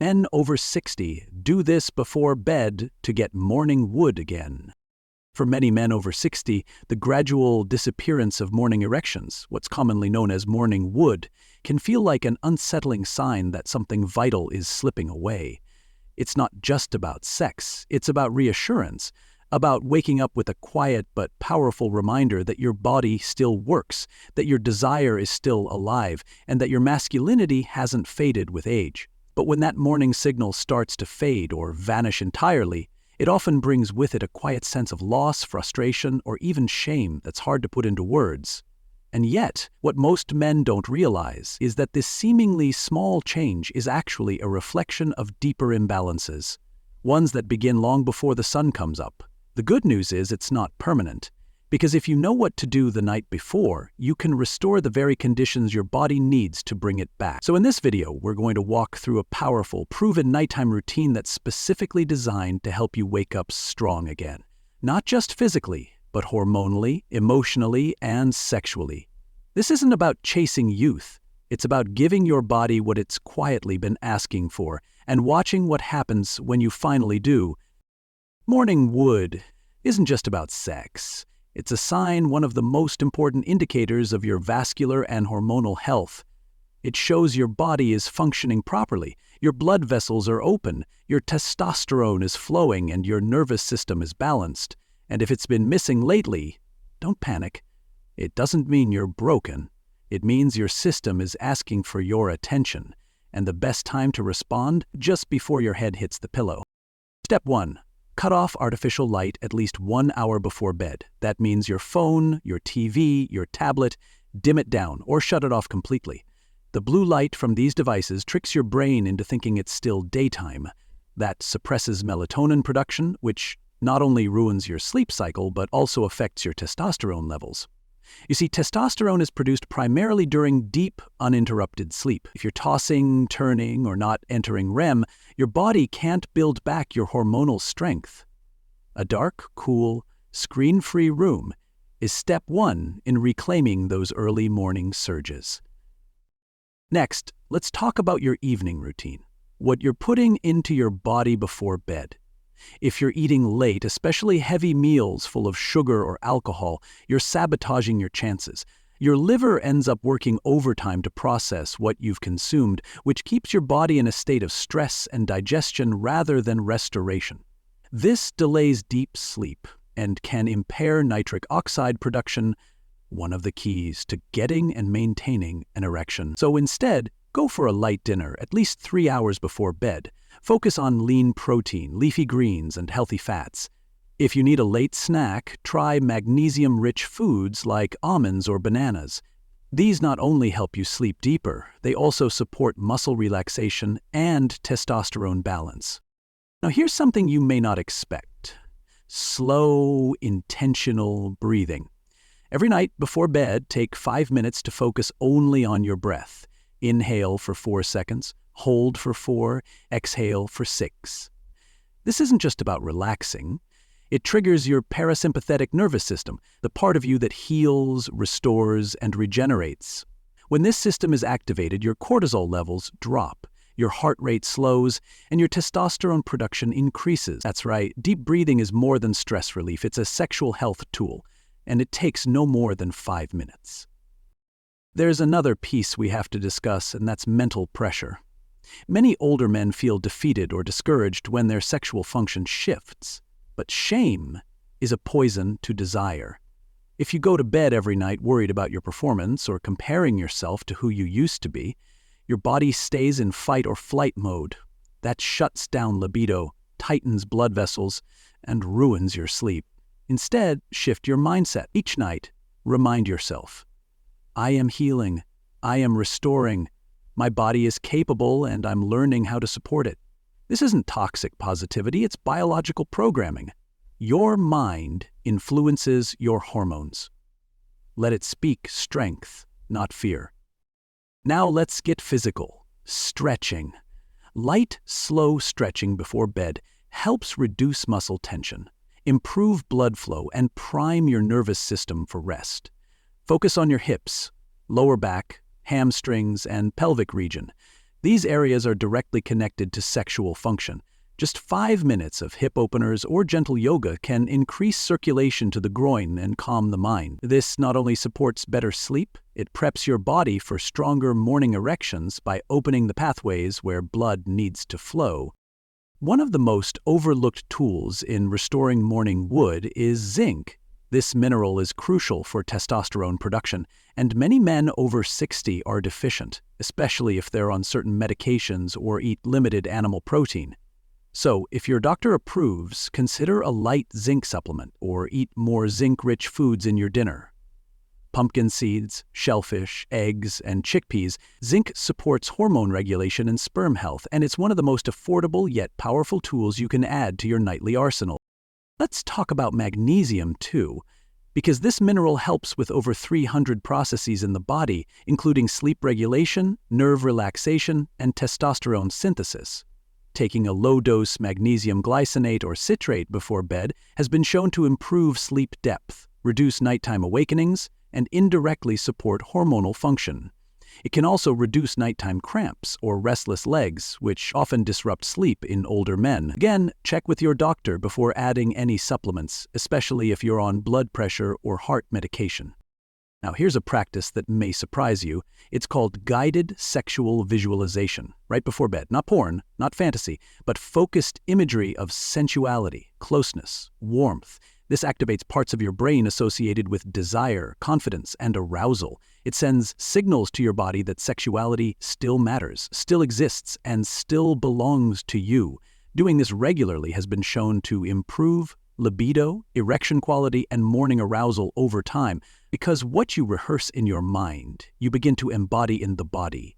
Men over 60 do this before bed to get morning wood again. For many men over 60, the gradual disappearance of morning erections, what's commonly known as morning wood, can feel like an unsettling sign that something vital is slipping away. It's not just about sex, it's about reassurance, about waking up with a quiet but powerful reminder that your body still works, that your desire is still alive, and that your masculinity hasn't faded with age. But when that morning signal starts to fade or vanish entirely, it often brings with it a quiet sense of loss, frustration, or even shame that's hard to put into words. And yet, what most men don't realize is that this seemingly small change is actually a reflection of deeper imbalances, ones that begin long before the sun comes up. The good news is it's not permanent, because if you know what to do the night before, you can restore the very conditions your body needs to bring it back. So in this video, we're going to walk through a powerful, proven nighttime routine that's specifically designed to help you wake up strong again. Not just physically, but hormonally, emotionally, and sexually. This isn't about chasing youth. It's about giving your body what it's quietly been asking for and watching what happens when you finally do. Morning wood isn't just about sex. It's a sign, one of the most important indicators of your vascular and hormonal health. It shows your body is functioning properly, your blood vessels are open, your testosterone is flowing, and your nervous system is balanced. And if it's been missing lately, don't panic. It doesn't mean you're broken. It means your system is asking for your attention, and the best time to respond, just before your head hits the pillow. Step 1. Cut off artificial light at least 1 hour before bed. That means your phone, your TV, your tablet, dim it down or shut it off completely. The blue light from these devices tricks your brain into thinking it's still daytime. That suppresses melatonin production, which not only ruins your sleep cycle but also affects your testosterone levels. You see, testosterone is produced primarily during deep, uninterrupted sleep. If you're tossing, turning, or not entering REM, your body can't build back your hormonal strength. A dark, cool, screen-free room is step 1 in reclaiming those early morning surges. Next, let's talk about your evening routine, what you're putting into your body before bed. If you're eating late, especially heavy meals full of sugar or alcohol, you're sabotaging your chances. Your liver ends up working overtime to process what you've consumed, which keeps your body in a state of stress and digestion rather than restoration. This delays deep sleep and can impair nitric oxide production, one of the keys to getting and maintaining an erection. So instead, go for a light dinner at least 3 hours before bed. Focus on lean protein, leafy greens, and healthy fats. If you need a late snack, try magnesium-rich foods like almonds or bananas. These not only help you sleep deeper, they also support muscle relaxation and testosterone balance. Now here's something you may not expect. Slow, intentional breathing. Every night before bed, take 5 minutes to focus only on your breath. Inhale for 4 seconds. Hold for 4, exhale for 6. This isn't just about relaxing. It triggers your parasympathetic nervous system, the part of you that heals, restores, and regenerates. When this system is activated, your cortisol levels drop, your heart rate slows, and your testosterone production increases. That's right, deep breathing is more than stress relief. It's a sexual health tool, and it takes no more than 5 minutes. There's another piece we have to discuss, and that's mental pressure. Many older men feel defeated or discouraged when their sexual function shifts, but shame is a poison to desire. If you go to bed every night worried about your performance or comparing yourself to who you used to be, your body stays in fight or flight mode. That shuts down libido, tightens blood vessels, and ruins your sleep. Instead, shift your mindset. Each night, remind yourself, I am healing, I am restoring, my body is capable and I'm learning how to support it. This isn't toxic positivity, it's biological programming. Your mind influences your hormones. Let it speak strength, not fear. Now let's get physical. Stretching. Light, slow stretching before bed helps reduce muscle tension, improve blood flow, and prime your nervous system for rest. Focus on your hips, lower back, hamstrings, and pelvic region. These areas are directly connected to sexual function. Just 5 minutes of hip openers or gentle yoga can increase circulation to the groin and calm the mind. This not only supports better sleep, it preps your body for stronger morning erections by opening the pathways where blood needs to flow. One of the most overlooked tools in restoring morning wood is zinc. This mineral is crucial for testosterone production, and many men over 60 are deficient, especially if they're on certain medications or eat limited animal protein. So, if your doctor approves, consider a light zinc supplement or eat more zinc-rich foods in your dinner. Pumpkin seeds, shellfish, eggs, and chickpeas, zinc supports hormone regulation and sperm health, and it's one of the most affordable yet powerful tools you can add to your nightly arsenal. Let's talk about magnesium too, because this mineral helps with over 300 processes in the body, including sleep regulation, nerve relaxation, and testosterone synthesis. Taking a low-dose magnesium glycinate or citrate before bed has been shown to improve sleep depth, reduce nighttime awakenings, and indirectly support hormonal function. It can also reduce nighttime cramps or restless legs, which often disrupt sleep in older men. Again, check with your doctor before adding any supplements, especially if you're on blood pressure or heart medication. Now, here's a practice that may surprise you. It's called guided sexual visualization, right before bed. Not porn, not fantasy, but focused imagery of sensuality, closeness, warmth. This activates parts of your brain associated with desire, confidence, and arousal. It sends signals to your body that sexuality still matters, still exists, and still belongs to you. Doing this regularly has been shown to improve libido, erection quality, and morning arousal over time, because what you rehearse in your mind, you begin to embody in the body.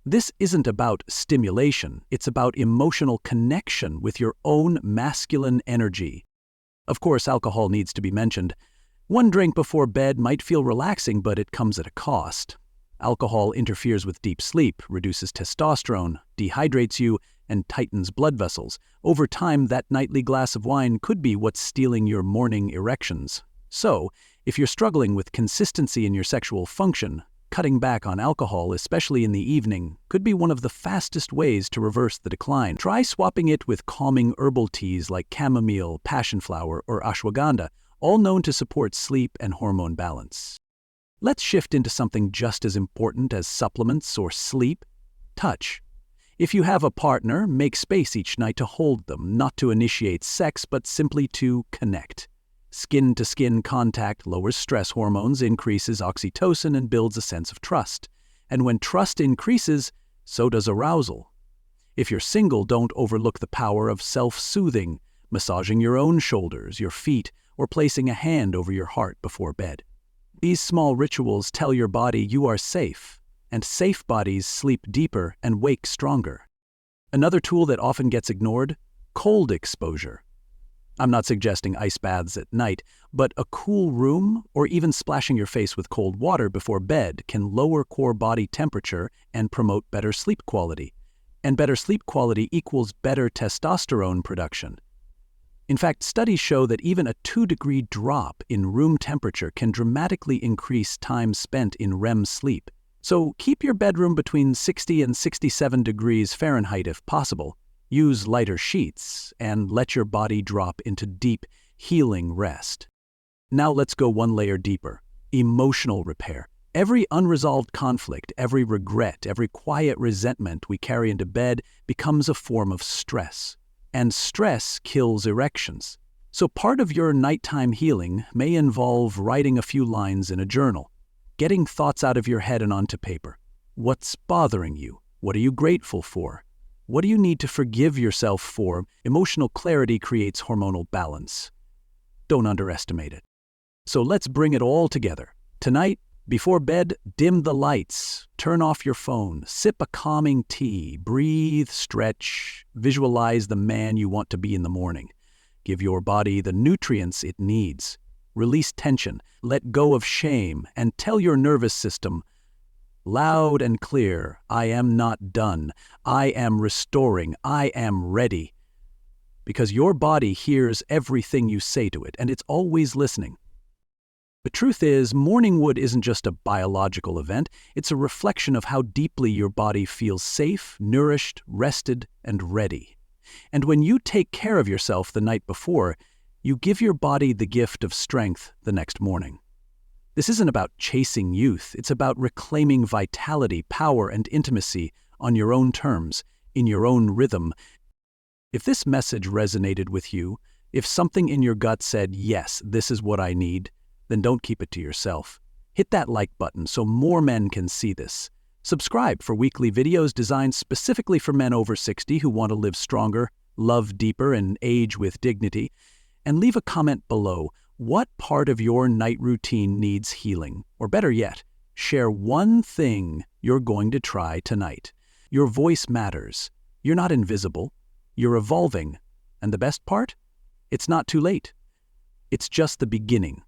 This isn't about stimulation, it's about emotional connection with your own masculine energy. Of course, alcohol needs to be mentioned. One drink before bed might feel relaxing, but it comes at a cost. Alcohol interferes with deep sleep, reduces testosterone, dehydrates you, and tightens blood vessels. Over time, that nightly glass of wine could be what's stealing your morning erections. So, if you're struggling with consistency in your sexual function, cutting back on alcohol, especially in the evening, could be one of the fastest ways to reverse the decline. Try swapping it with calming herbal teas like chamomile, passionflower, or ashwagandha, all known to support sleep and hormone balance. Let's shift into something just as important as supplements or sleep: touch. If you have a partner, make space each night to hold them, not to initiate sex, but simply to connect. Skin-to-skin contact lowers stress hormones, increases oxytocin, and builds a sense of trust. And when trust increases, so does arousal. If you're single, don't overlook the power of self-soothing, massaging your own shoulders, your feet, or placing a hand over your heart before bed. These small rituals tell your body you are safe, and safe bodies sleep deeper and wake stronger. Another tool that often gets ignored: cold exposure. I'm not suggesting ice baths at night, but a cool room or even splashing your face with cold water before bed can lower core body temperature and promote better sleep quality. And better sleep quality equals better testosterone production. In fact, studies show that even a 2-degree drop in room temperature can dramatically increase time spent in REM sleep. So keep your bedroom between 60 and 67 degrees Fahrenheit if possible. Use lighter sheets and let your body drop into deep, healing rest. Now let's go one layer deeper: emotional repair. Every unresolved conflict, every regret, every quiet resentment we carry into bed becomes a form of stress. And stress kills erections. So part of your nighttime healing may involve writing a few lines in a journal, getting thoughts out of your head and onto paper. What's bothering you? What are you grateful for? What do you need to forgive yourself for? Emotional clarity creates hormonal balance. Don't underestimate it. So let's bring it all together. Tonight, before bed, dim the lights, turn off your phone, sip a calming tea, breathe, stretch, visualize the man you want to be in the morning. Give your body the nutrients it needs. Release tension, let go of shame, and tell your nervous system, loud and clear, I am not done. I am restoring. I am ready. Because your body hears everything you say to it, and it's always listening. The truth is, morning wood isn't just a biological event, it's a reflection of how deeply your body feels safe, nourished, rested, and ready. And when you take care of yourself the night before, you give your body the gift of strength the next morning. This isn't about chasing youth, it's about reclaiming vitality, power, and intimacy on your own terms, in your own rhythm. If this message resonated with you, if something in your gut said, yes, this is what I need, then don't keep it to yourself. Hit that like button so more men can see this. Subscribe for weekly videos designed specifically for men over 60 who want to live stronger, love deeper, and age with dignity. And leave a comment below. What part of your night routine needs healing? Or better yet, share one thing you're going to try tonight. Your voice matters. You're not invisible. You're evolving. And the best part? It's not too late. It's just the beginning.